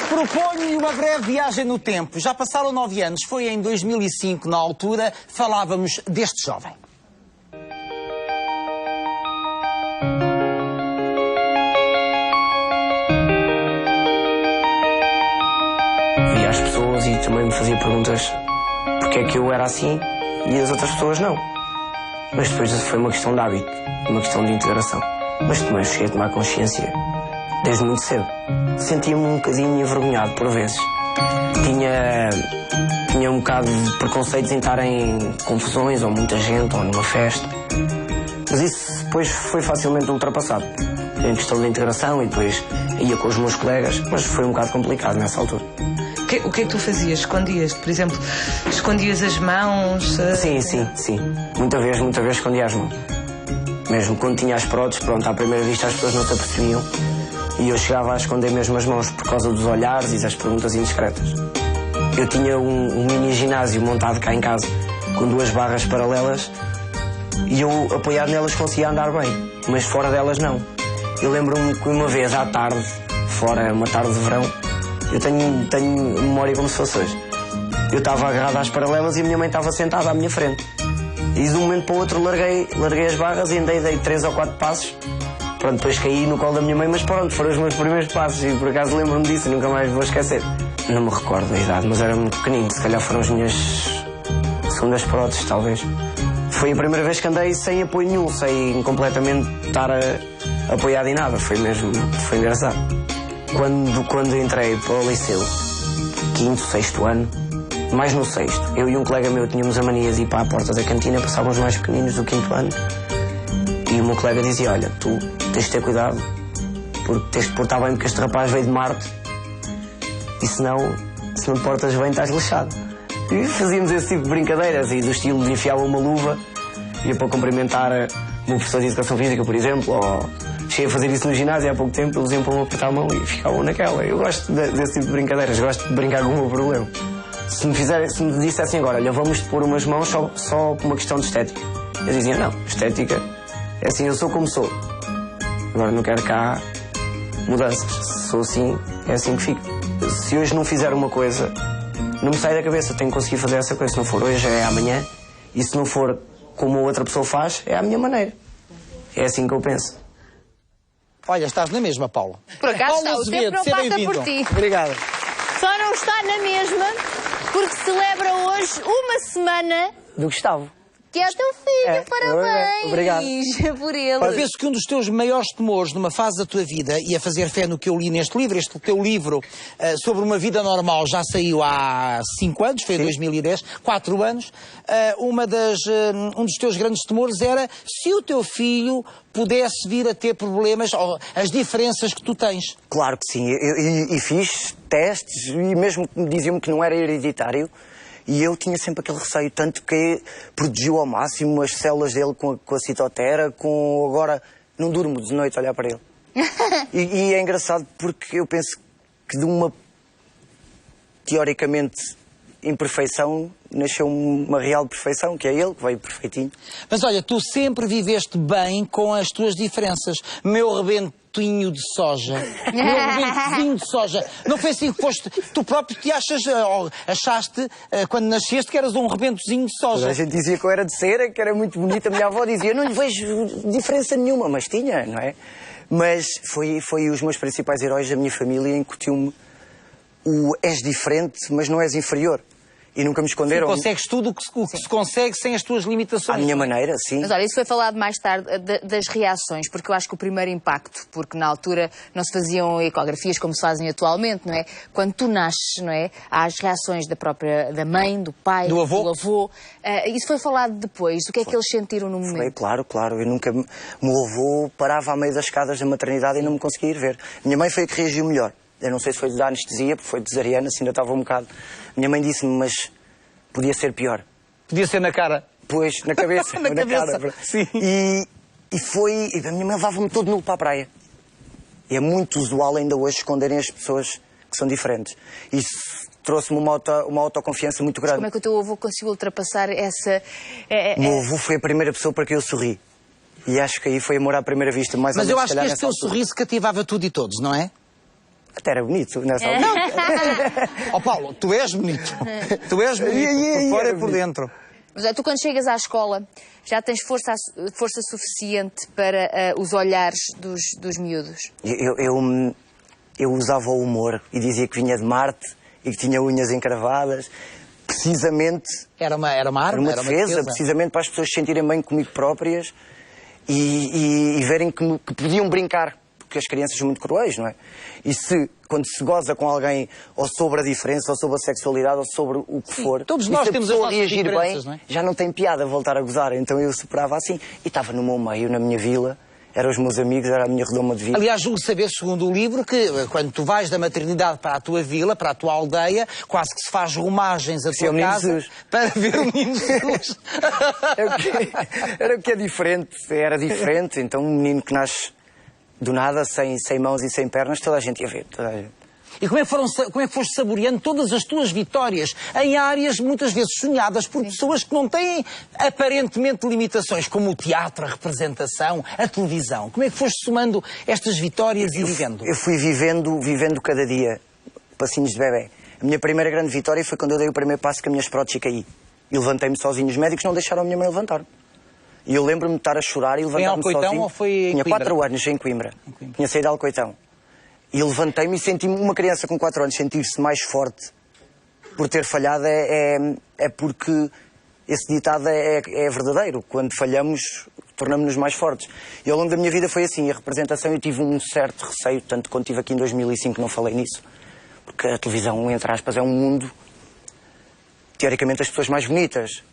Proponho-lhe uma breve viagem no tempo. Já passaram 9 anos. Foi em 2005, na altura, falávamos deste jovem. Via as pessoas e também me fazia perguntas porque é que eu era assim e as outras pessoas não. Mas depois foi uma questão de hábito, uma questão de integração. Mas também cheguei a tomar consciência desde muito cedo. Sentia-me um bocadinho envergonhado por vezes. Tinha um bocado de preconceitos em estar em confusões, ou muita gente, ou numa festa. Mas isso depois foi facilmente ultrapassado. Em questão de integração e depois ia com os meus colegas, mas foi um bocado complicado nessa altura. O que é que tu fazias? Escondias-te, por exemplo, escondias as mãos? Sim. Muita vez escondia as mãos. Mesmo quando tinha as próteses, pronto, à primeira vista as pessoas não se apercebiam. E eu chegava a esconder mesmo as mãos por causa dos olhares e das perguntas indiscretas. Eu tinha um mini ginásio montado cá em casa, com 2 barras paralelas, e eu, apoiado nelas, conseguia andar bem, mas fora delas não. Eu lembro-me que uma vez à tarde, fora, uma tarde de verão, eu tenho memória como se fosse hoje. Eu estava agarrado às paralelas e a minha mãe estava sentada à minha frente. E de um momento para o outro larguei as barras e andei, dei 3 ou 4 passos. Pronto, depois caí no colo da minha mãe, mas pronto, foram os meus primeiros passos e por acaso lembro-me disso e nunca mais vou esquecer. Não me recordo da idade, mas era muito pequenino, se calhar foram as minhas segundas próteses, talvez. Foi a primeira vez que andei sem apoio nenhum, sem completamente estar apoiado em nada, foi engraçado. Quando entrei para o liceu, 5º, 6º ano, mais no 6º, eu e um colega meu tínhamos a mania de ir para a porta da cantina, passávamos mais pequeninos do 5º ano, e o meu colega dizia, olha, tu tens de ter cuidado, porque tens de portar bem porque este rapaz veio de Marte, e se não te portas bem estás lixado. E fazíamos esse tipo de brincadeiras, e do estilo de enfiava uma luva, ia para cumprimentar o meu professor de Educação Física, por exemplo, ou cheguei a fazer isso no ginásio há pouco tempo, eles iam para me apertar a mão e ficavam naquela. Eu gosto desse tipo de brincadeiras, gosto de brincar com o meu problema. Se me dissessem agora, olha, vamos te pôr umas mãos só por uma questão de estética, eu dizia, não, estética é assim, eu sou como sou. Agora não quero cá mudanças. Se sou assim, é assim que fico. Se hoje não fizer uma coisa, não me sai da cabeça, tenho que conseguir fazer essa coisa. Se não for hoje, é amanhã. E se não for como a outra pessoa faz, é à minha maneira. É assim que eu penso. Olha, estás na mesma, Paula. Por acaso Paula está, o tempo não seja passa por ti. Obrigado. Só não está na mesma porque celebra hoje uma semana Do Gustavo. que é o teu filho. Parabéns. Obrigado. Por ele. Ora, penso que um dos teus maiores temores numa fase da tua vida, e a fazer fé no que eu li neste livro, este teu livro sobre uma vida normal já saiu há 5 anos, foi em 2010, 4 anos, um dos teus grandes temores era se o teu filho pudesse vir a ter problemas, ou as diferenças que tu tens. Claro que sim, e fiz testes e mesmo diziam-me que não era hereditário. E eu tinha sempre aquele receio, tanto que protegiu ao máximo as células dele com a citotera, agora não durmo de noite a olhar para ele. E é engraçado porque eu penso que de uma, teoricamente, imperfeição, nasceu uma real perfeição, que é ele, que veio perfeitinho. Mas olha, tu sempre viveste bem com as tuas diferenças. Meu rebentinho de soja. Meu rebentozinho de soja. Não foi assim que foste... Tu próprio te achaste, quando nasceste, que eras um rebentozinho de soja. A gente dizia que eu era de cera, que era muito bonita. A minha avó dizia, não lhe vejo diferença nenhuma, mas tinha, não é? Mas foi os meus principais heróis da minha família, incutiu-me o és diferente, mas não és inferior. E nunca me esconderam. Tu consegues tudo o que se consegue sem as tuas limitações. À minha maneira, sim. Mas olha, isso foi falado mais tarde das reações, porque eu acho que o primeiro impacto, porque na altura não se faziam ecografias como se fazem atualmente, não é? Quando tu nasces, não é? Há as reações da mãe, do pai, do avô. Isso foi falado depois. O que é que eles sentiram no momento? Foi, claro. Eu nunca... O meu avô parava à meio das escadas da maternidade e não me conseguia ir ver. Minha mãe foi a que reagiu melhor. Eu não sei se foi da anestesia, porque foi cesariana, se ainda estava um bocado. Minha mãe disse-me, mas podia ser pior. Podia ser na cara. Pois, na cabeça. Na cabeça. Cara. Sim. E a minha mãe levava-me todo nu para a praia. E é muito usual ainda hoje esconderem as pessoas que são diferentes. Isso trouxe-me uma autoconfiança muito grande. Mas como é que o teu avô conseguiu ultrapassar essa... O meu avô foi a primeira pessoa para que eu sorri. E acho que aí foi amor à primeira vista. Mais Mas ou menos, eu acho que este teu sorriso cativava tudo e todos, não é? Até era bonito nessa altura. Ó Paulo, tu és bonito. Tu és bonito, por fora e por dentro. Mas tu quando chegas à escola já tens força suficiente para os olhares dos miúdos? Eu usava o humor e dizia que vinha de Marte e que tinha unhas encravadas, precisamente... Era uma arma, era uma defesa, precisamente para as pessoas se sentirem bem comigo próprias e verem que podiam brincar, porque as crianças são muito cruéis, não é? E quando se goza com alguém ou sobre a diferença, ou sobre a sexualidade, ou sobre o que for... Todos nós temos as nossas reagir diferenças, bem, não é? já não tem piada voltar a gozar, então eu superava assim. E estava no meu meio, na minha vila, eram os meus amigos, era a minha redoma de vida. Aliás, julgo saber, segundo o livro, que quando tu vais da maternidade para a tua vila, para a tua aldeia, quase que se faz romagens a tua casa para ver o menino Jesus. Era o que é diferente, era diferente. Então um menino que nasce do nada, sem mãos e sem pernas, toda a gente ia ver, toda a gente. E como é que foste saboreando todas as tuas vitórias em áreas muitas vezes sonhadas por pessoas que não têm aparentemente limitações, como o teatro, a representação, a televisão? Como é que foste somando estas vitórias e vivendo? Eu fui vivendo cada dia, passinhos de bebê. A minha primeira grande vitória foi quando eu dei o primeiro passo que a minha prótese caí. E levantei-me sozinho. Os médicos não deixaram a minha mãe levantar. E eu lembro-me de estar a chorar e levantar-me sozinho. Em Alcoitão ou foi em Tinha Coimbra? 4 anos em Coimbra. Tinha saído de Alcoitão. E levantei-me e senti-me, uma criança com 4 anos, sentir-se mais forte por ter falhado é porque esse ditado é verdadeiro. Quando falhamos, tornamos-nos mais fortes. E ao longo da minha vida foi assim. A representação eu tive um certo receio, tanto quando estive aqui em 2005 não falei nisso. Porque a televisão, entre aspas, é um mundo, teoricamente, das pessoas mais bonitas.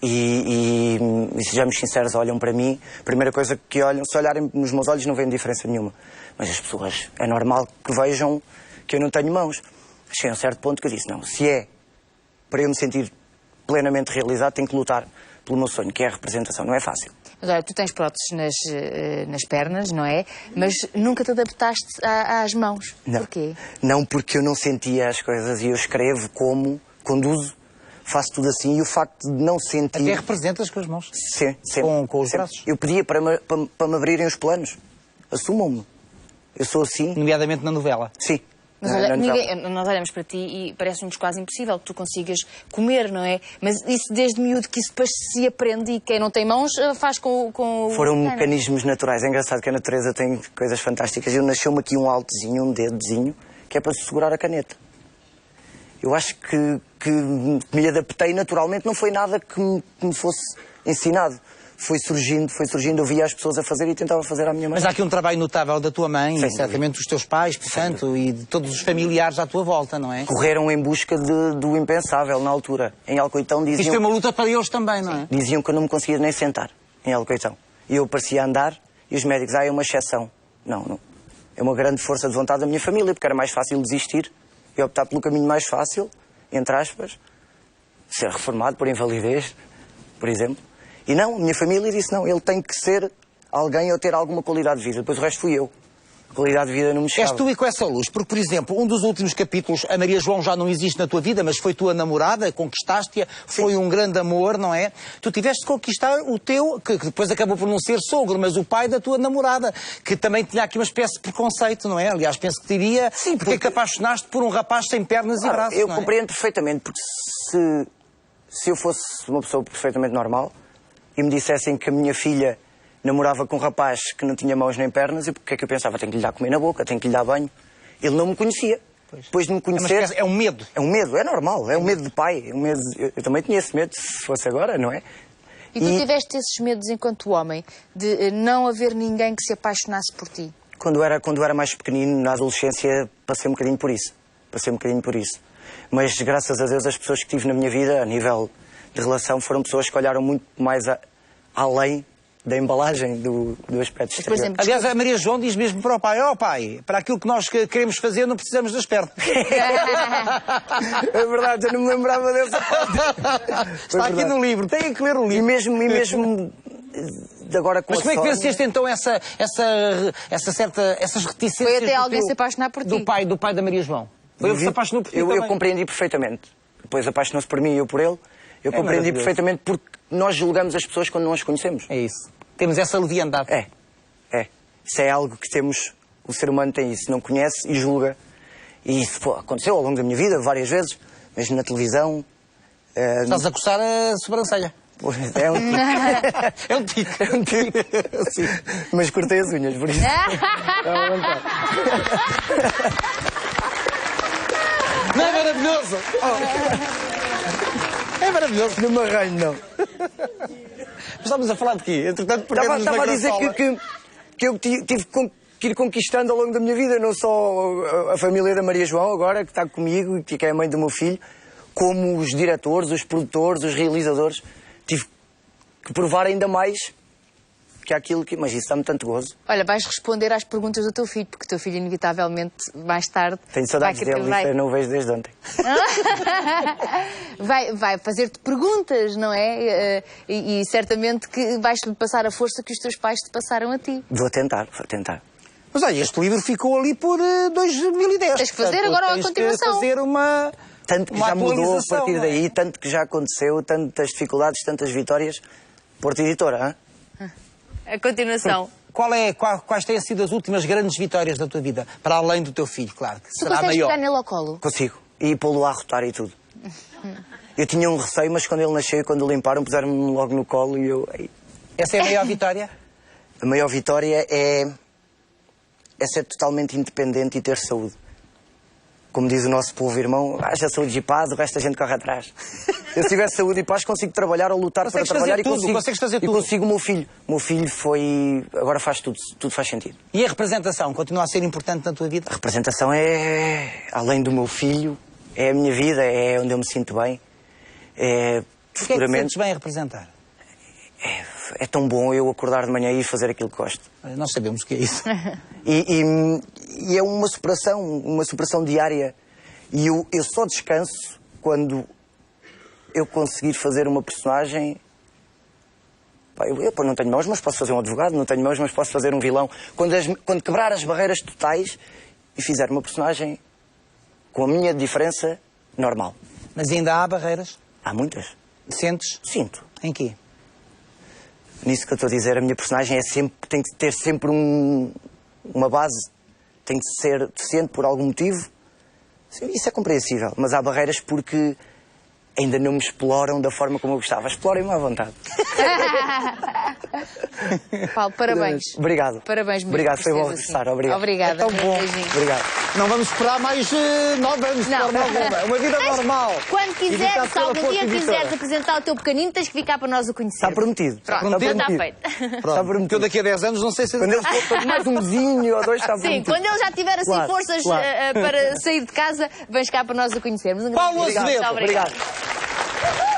E sejamos sinceros, olham para mim, a primeira coisa que olham, se olharem nos meus olhos não veem diferença nenhuma. Mas as pessoas, é normal que vejam que eu não tenho mãos. Cheguei a um certo ponto que eu disse, não, se é para eu me sentir plenamente realizado, tenho que lutar pelo meu sonho, que é a representação. Não é fácil. Mas olha, tu tens próteses nas pernas, não é? Mas nunca te adaptaste às mãos. Não. Porquê? Não, porque eu não sentia as coisas e eu escrevo como, conduzo, faço tudo assim, e o facto de não sentir... Até representas com as mãos? Sim, sempre. Com os sempre. braços? Eu pedia para me abrirem os planos. Assumam-me. Eu sou assim. Nomeadamente na novela? Sim. Mas olha, nós olhamos para ti e parece-nos quase impossível que tu consigas comer, não é? Mas isso desde miúdo, que isso depois se aprende e quem não tem mãos faz com Foram mecanismos naturais. É engraçado que a natureza tem coisas fantásticas. Eu nasceu-me aqui um altezinho, um dedozinho, que é para segurar a caneta. Eu acho que me adaptei naturalmente, não foi nada que me fosse ensinado. Foi surgindo, eu via as pessoas a fazer e tentava fazer à minha maneira. Mas há aqui um trabalho notável da tua mãe, Sim, e certamente dos teus pais, portanto, e de todos os familiares à tua volta, não é? Correram em busca do impensável na altura. Em Alcoitão diziam... Isto foi uma luta para eles também, não é? Diziam que eu não me conseguia nem sentar em Alcoitão. E eu parecia andar e os médicos, é uma exceção. Não. É uma grande força de vontade da minha família, porque era mais fácil desistir e optar pelo caminho mais fácil, entre aspas, ser reformado por invalidez, por exemplo. E não, a minha família disse não, ele tem que ser alguém ou ter alguma qualidade de vida. Depois o resto fui eu. A qualidade de vida não me chegava. És tu e com essa luz, porque, por exemplo, um dos últimos capítulos, a Maria João já não existe na tua vida, mas foi tua namorada, conquistaste-a, foi um grande amor, não é? Tu tiveste de conquistar o teu, que depois acabou por não ser sogro, mas o pai da tua namorada, que também tinha aqui uma espécie de preconceito, não é? Aliás, penso que diria, sim, porque é que apaixonaste por um rapaz sem pernas e braços, eu não é? compreendo perfeitamente, porque se eu fosse uma pessoa perfeitamente normal e me dissessem que a minha filha namorava com um rapaz que não tinha mãos nem pernas, e o que é que eu pensava? Tenho que lhe dar comer na boca, tenho que lhe dar banho. Ele não me conhecia. Depois de me conhecer... É um medo. É um medo, é normal. É um medo de pai. É um medo... Eu também tinha esse medo, se fosse agora, não é? E tu tiveste esses medos enquanto homem, de não haver ninguém que se apaixonasse por ti? Quando era mais pequenino, na adolescência, passei um bocadinho por isso. Mas, graças a Deus, as pessoas que tive na minha vida, a nível de relação, foram pessoas que olharam muito mais além da embalagem do aspecto exterior. Por exemplo, aliás, a Maria João diz mesmo para o pai, pai, para aquilo que nós queremos fazer não precisamos das pernas. É verdade, eu não me lembrava dessa parte. Está aqui no livro, tem que ler o livro. E mesmo agora com Mas como é que venceste então essas reticências? Foi até alguém se apaixonar por ti? Do pai da Maria João. Foi ele que se apaixonou por ti eu também. compreendi perfeitamente. Depois apaixonou-se por mim e eu por ele. Eu compreendi perfeitamente porque nós julgamos as pessoas quando não as conhecemos. É isso. Temos essa leviandade. É. Isso é algo que temos... O ser humano tem isso. Não conhece e julga E isso aconteceu ao longo da minha vida, várias vezes, mesmo na televisão. Estás a coçar a sobrancelha. É um tique. É um tique. É um tique. Sim. Mas cortei as unhas, por isso. Não é maravilhoso? É maravilhoso. Não me arranho, não. Estamos a falar de quê? Entretanto, perdemos Estava na a dizer graçola. que eu tive que ir conquistando ao longo da minha vida, não só a família da Maria João agora, que está comigo, que é a mãe do meu filho, como os diretores, os produtores, os realizadores. Tive que provar ainda mais que aquilo que... Mas isso dá-me tanto gozo. Olha, vais responder às perguntas do teu filho, porque o teu filho, inevitavelmente, mais tarde... Tenho saudades dele, isso eu não o vejo desde ontem. vai fazer-te perguntas, não é? E certamente que vais-lhe passar a força que os teus pais te passaram a ti. Vou tentar. Mas olha, este livro ficou ali por 2010. Tens que fazer agora a continuação. Tens que fazer uma... Tanto que já mudou a partir daí, tanto que já aconteceu, tantas dificuldades, tantas vitórias. Porta Editora, hein? A continuação. Quais têm sido as últimas grandes vitórias da tua vida? Para além do teu filho, claro. Que Tu será consegues maior. pegar nele ao colo? Consigo. E pô-lo a arrotar e tudo. Eu tinha um receio, mas quando ele nasceu, quando o limparam, puseram-me logo no colo e eu... Essa é a maior vitória? A maior vitória é ser totalmente independente e ter saúde. Como diz o nosso povo irmão, haja saúde e paz, o resto da gente corre atrás. Eu se tiver saúde e paz, consigo trabalhar ou lutar para trabalhar consegues fazer tudo. E consigo o meu filho. O meu filho foi... Agora faz tudo faz sentido. E a representação continua a ser importante na tua vida? A representação é, além do meu filho, é a minha vida, é onde eu me sinto bem. Porquê é que te sentes bem a representar? É tão bom eu acordar de manhã e fazer aquilo que gosto. Nós sabemos o que é isso. E é uma superação diária. E eu só descanso quando eu conseguir fazer uma personagem... Eu não tenho mãos, mas posso fazer um advogado. Não tenho mãos, mas posso fazer um vilão. Quando quebrar as barreiras totais e fizer uma personagem com a minha diferença normal. Mas ainda há barreiras? Há muitas. Sentes? Sinto. Em quê? Nisso que eu estou a dizer, a minha personagem tem que ter sempre uma base, tem que ser deficiente por algum motivo. Isso é compreensível, mas há barreiras porque ainda não me exploram da forma como eu gostava. Explorem-me à vontade. Paulo, parabéns. Obrigado. Parabéns mesmo. Obrigado, foi bom Assim. regressar. Obrigado. Obrigada. É tão bom. Beijinho. Obrigado. Não vamos esperar mais 9 anos de Não. forma alguma. É uma vida normal. Quando quiseres, Editado se pela algum Porta dia Editora. quiseres apresentar o teu pequenino, tens que ficar para nós o conhecer. Está prometido. Pronto, Está está prometido. feito. Pronto, porque eu daqui a 10 anos não sei se... Quando ele for mais um mesinho ou dois, está Sim, prometido. quando ele já tiver assim Claro, forças claro. para sair de casa, vens cá para nós o conhecermos. Um grande Paulo beijo. Azevedo. Muito obrigado. Obrigado.